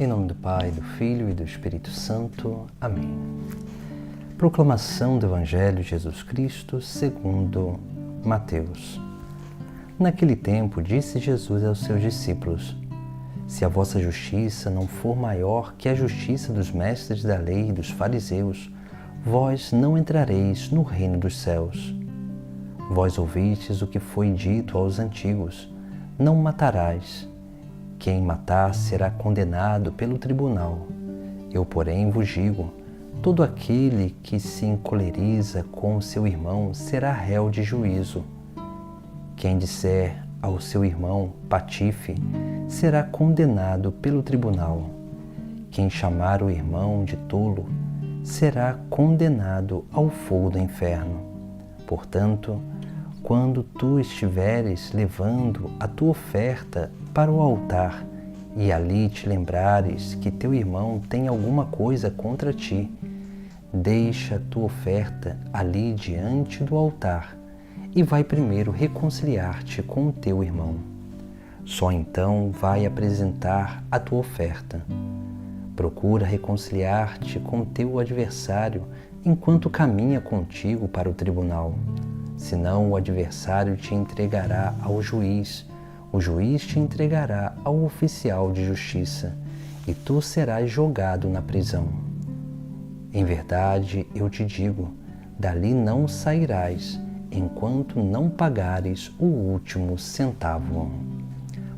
Em nome do Pai, do Filho e do Espírito Santo. Amém. Proclamação do Evangelho de Jesus Cristo segundo Mateus. Naquele tempo disse Jesus aos seus discípulos: Se a vossa justiça não for maior que a justiça dos mestres da lei e dos fariseus, vós não entrareis no reino dos céus. Vós ouvistes o que foi dito aos antigos: não matarás. Quem matar será condenado pelo tribunal. Eu, porém, vos digo: todo aquele que se encoleriza com seu irmão será réu de juízo. Quem disser ao seu irmão patife será condenado pelo tribunal. Quem chamar o irmão de tolo será condenado ao fogo do inferno. Portanto, quando tu estiveres levando a tua oferta para o altar e ali te lembrares que teu irmão tem alguma coisa contra ti, deixa a tua oferta ali diante do altar e vai primeiro reconciliar-te com o teu irmão. Só então vai apresentar a tua oferta. Procura reconciliar-te com o teu adversário enquanto caminha contigo para o tribunal. Senão o adversário te entregará ao juiz, o juiz te entregará ao oficial de justiça, e tu serás jogado na prisão. Em verdade, eu te digo, dali não sairás, enquanto não pagares o último centavo.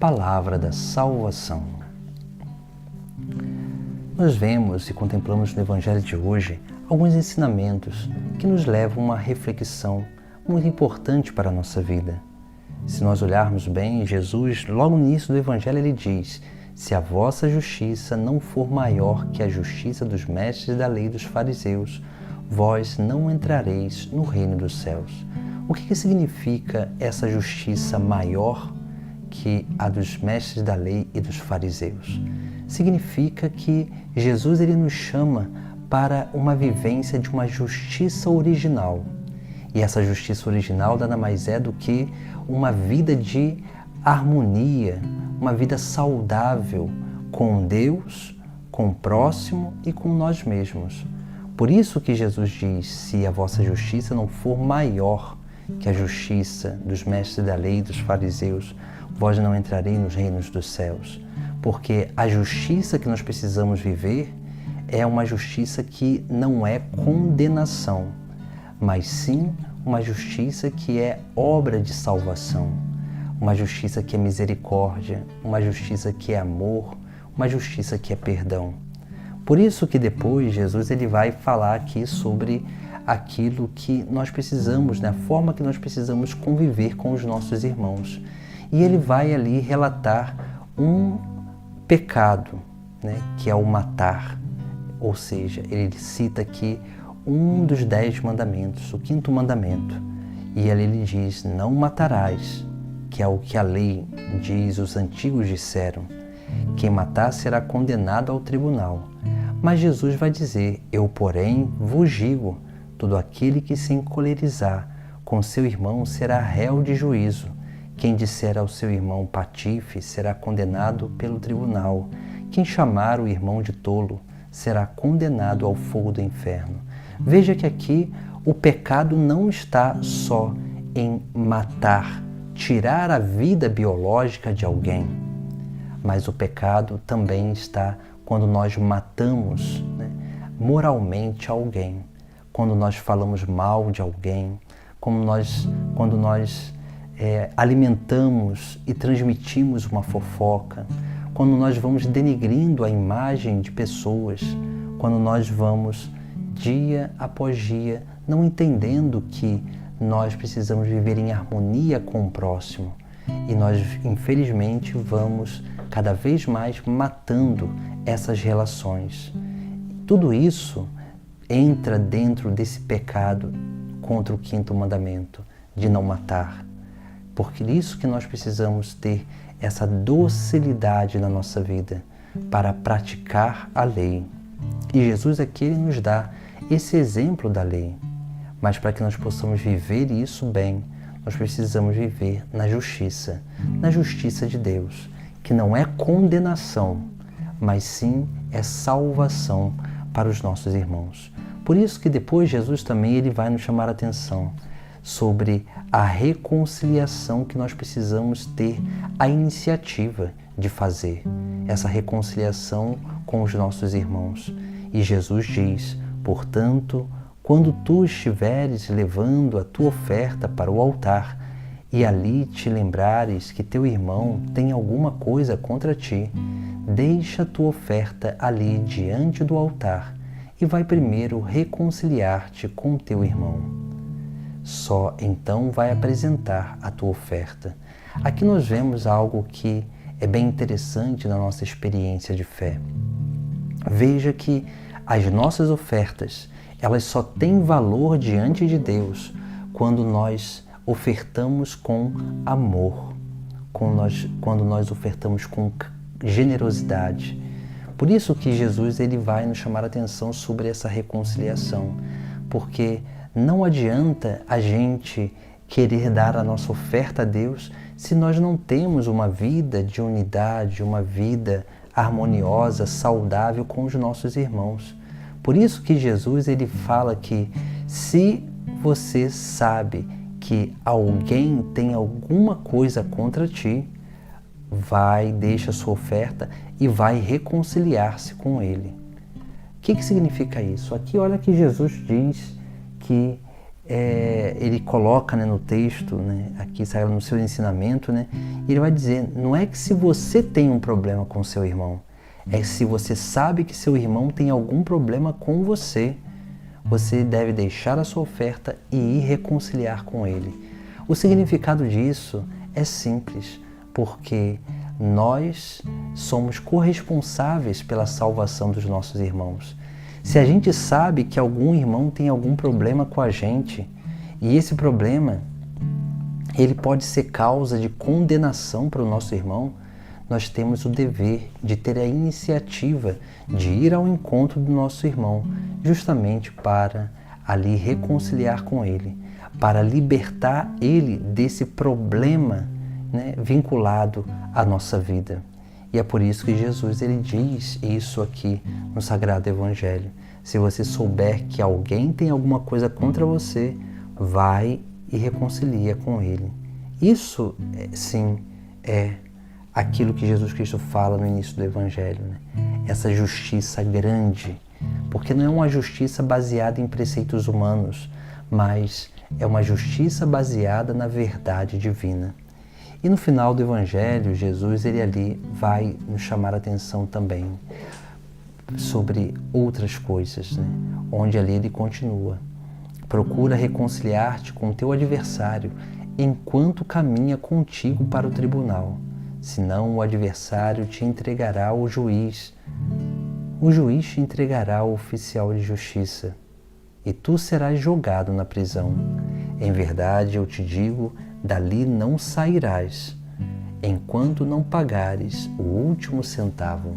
Palavra da salvação. Nós vemos e contemplamos no Evangelho de hoje alguns ensinamentos que nos levam a uma reflexão muito importante para a nossa vida. Se nós olharmos bem, Jesus, logo no início do Evangelho, ele diz: se a vossa justiça não for maior que a justiça dos mestres da lei e dos fariseus, vós não entrareis no reino dos céus. O que significa essa justiça maior que a dos mestres da lei e dos fariseus? Significa que Jesus ele nos chama para uma vivência de uma justiça original. E essa justiça original nada mais é do que uma vida de harmonia, uma vida saudável com Deus, com o próximo e com nós mesmos. Por isso que Jesus diz: se a vossa justiça não for maior que a justiça dos mestres da lei e dos fariseus, vós não entrareis nos reinos dos céus. Porque a justiça que nós precisamos viver é uma justiça que não é condenação, mas sim uma justiça que é obra de salvação, uma justiça que é misericórdia, uma justiça que é amor, uma justiça que é perdão. Por isso que depois Jesus ele vai falar aqui sobre aquilo que nós precisamos, a forma que nós precisamos conviver com os nossos irmãos. E ele vai ali relatar um pecado, que é o matar. Ou seja, ele cita aqui um dos 10 mandamentos, o 5º mandamento. E ali ele diz: não matarás, que é o que a lei diz, os antigos disseram. Quem matar será condenado ao tribunal. Mas Jesus vai dizer: eu, porém, vos digo, todo aquele que se encolerizar com seu irmão será réu de juízo. Quem disser ao seu irmão patife será condenado pelo tribunal. Quem chamar o irmão de tolo será condenado ao fogo do inferno. Veja que aqui o pecado não está só em matar, tirar a vida biológica de alguém, mas o pecado também está quando nós matamos moralmente alguém, quando nós falamos mal de alguém, quando nós alimentamos e transmitimos uma fofoca, quando nós vamos denigrindo a imagem de pessoas, quando nós vamos dia após dia não entendendo que nós precisamos viver em harmonia com o próximo e nós infelizmente vamos cada vez mais matando essas relações. Tudo isso entra dentro desse pecado contra o 5º mandamento de não matar. Porque isso que nós precisamos ter essa docilidade na nossa vida para praticar a lei. E Jesus aqui ele nos dá esse exemplo da lei. Mas para que nós possamos viver isso bem, nós precisamos viver na justiça de Deus, que não é condenação, mas sim é salvação para os nossos irmãos. Por isso que depois Jesus também ele vai nos chamar a atenção sobre a reconciliação que nós precisamos ter a iniciativa de fazer, essa reconciliação com os nossos irmãos. E Jesus diz, portanto, quando tu estiveres levando a tua oferta para o altar e ali te lembrares que teu irmão tem alguma coisa contra ti, deixa a tua oferta ali diante do altar e vai primeiro reconciliar-te com teu irmão. Só então vai apresentar a tua oferta. Aqui nós vemos algo que é bem interessante na nossa experiência de fé. Veja que as nossas ofertas, elas só têm valor diante de Deus quando nós ofertamos com amor, quando nós ofertamos com generosidade. Por isso que Jesus ele vai nos chamar a atenção sobre essa reconciliação, porque não adianta a gente querer dar a nossa oferta a Deus se nós não temos uma vida de unidade, uma vida harmoniosa, saudável com os nossos irmãos. Por isso que Jesus ele fala que se você sabe que alguém tem alguma coisa contra ti, deixa a sua oferta e vai reconciliar-se com ele. O que significa isso? Aqui olha que Jesus diz que ele coloca no texto, aqui no seu ensinamento, ele vai dizer, não é que se você tem um problema com seu irmão, é se você sabe que seu irmão tem algum problema com você, você deve deixar a sua oferta e ir reconciliar com ele. O significado disso é simples, porque nós somos corresponsáveis pela salvação dos nossos irmãos. Se a gente sabe que algum irmão tem algum problema com a gente, e esse problema ele pode ser causa de condenação para o nosso irmão, nós temos o dever de ter a iniciativa de ir ao encontro do nosso irmão, justamente para ali reconciliar com ele, para libertar ele desse problema vinculado à nossa vida. E é por isso que Jesus ele diz isso aqui no Sagrado Evangelho. Se você souber que alguém tem alguma coisa contra você, vai e reconcilia com ele. Isso, sim, é aquilo que Jesus Cristo fala no início do Evangelho. Essa justiça grande, porque não é uma justiça baseada em preceitos humanos, mas é uma justiça baseada na verdade divina. E no final do Evangelho, Jesus ele ali vai nos chamar a atenção também sobre outras coisas, onde ali ele continua. Procura reconciliar-te com teu adversário enquanto caminha contigo para o tribunal, senão o adversário te entregará ao juiz. O juiz te entregará ao oficial de justiça, e tu serás jogado na prisão. Em verdade, eu te digo, dali não sairás, enquanto não pagares o último centavo.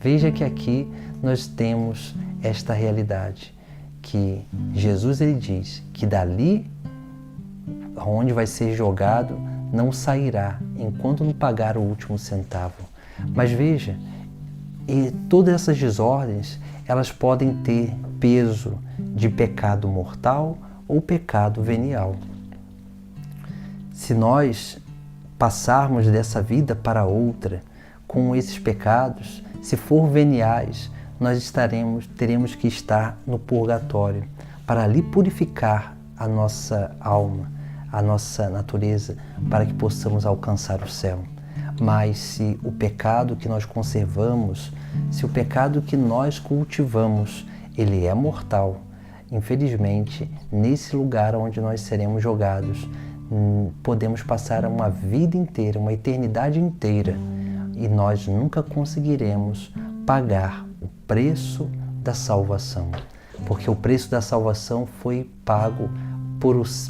Veja que aqui nós temos esta realidade, que Jesus ele diz que dali, onde vai ser jogado, não sairá, enquanto não pagar o último centavo. Mas veja, e todas essas desordens, elas podem ter peso de pecado mortal ou pecado venial. Se nós passarmos dessa vida para outra com esses pecados, se for veniais, nós teremos que estar no purgatório para ali purificar a nossa alma, a nossa natureza, para que possamos alcançar o céu. Mas se o pecado que nós conservamos, se o pecado que nós cultivamos, ele é mortal, infelizmente, nesse lugar onde nós seremos jogados, podemos passar uma vida inteira, uma eternidade inteira, e nós nunca conseguiremos pagar o preço da salvação, porque o preço da salvação foi pago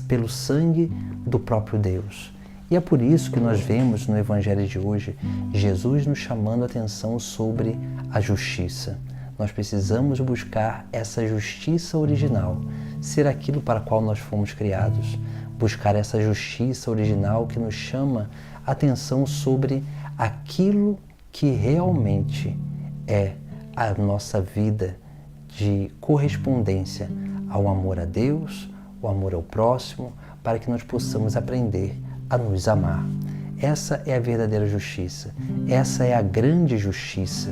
pelo sangue do próprio Deus. E é por isso que nós vemos no Evangelho de hoje Jesus nos chamando a atenção sobre a justiça. Nós precisamos buscar essa justiça original, ser aquilo para o qual nós fomos criados, buscar essa justiça original que nos chama a atenção sobre aquilo que realmente é a nossa vida de correspondência ao amor a Deus, o amor ao próximo, para que nós possamos aprender a nos amar. Essa é a verdadeira justiça. Essa é a grande justiça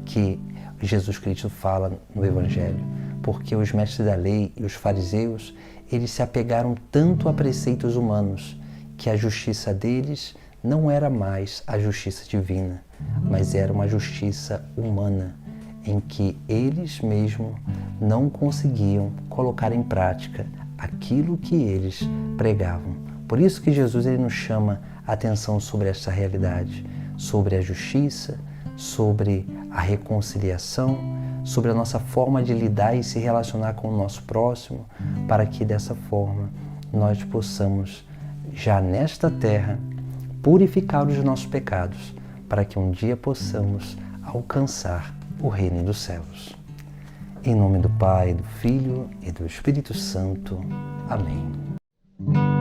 que Jesus Cristo fala no Evangelho. Porque os mestres da lei e os fariseus, eles se apegaram tanto a preceitos humanos que a justiça deles não era mais a justiça divina, mas era uma justiça humana, em que eles mesmos não conseguiam colocar em prática aquilo que eles pregavam. Por isso que Jesus ele nos chama a atenção sobre essa realidade, sobre a justiça, sobre a reconciliação, sobre a nossa forma de lidar e se relacionar com o nosso próximo, para que dessa forma nós possamos, já nesta terra, purificar os nossos pecados, para que um dia possamos alcançar o reino dos céus. Em nome do Pai, do Filho e do Espírito Santo. Amém.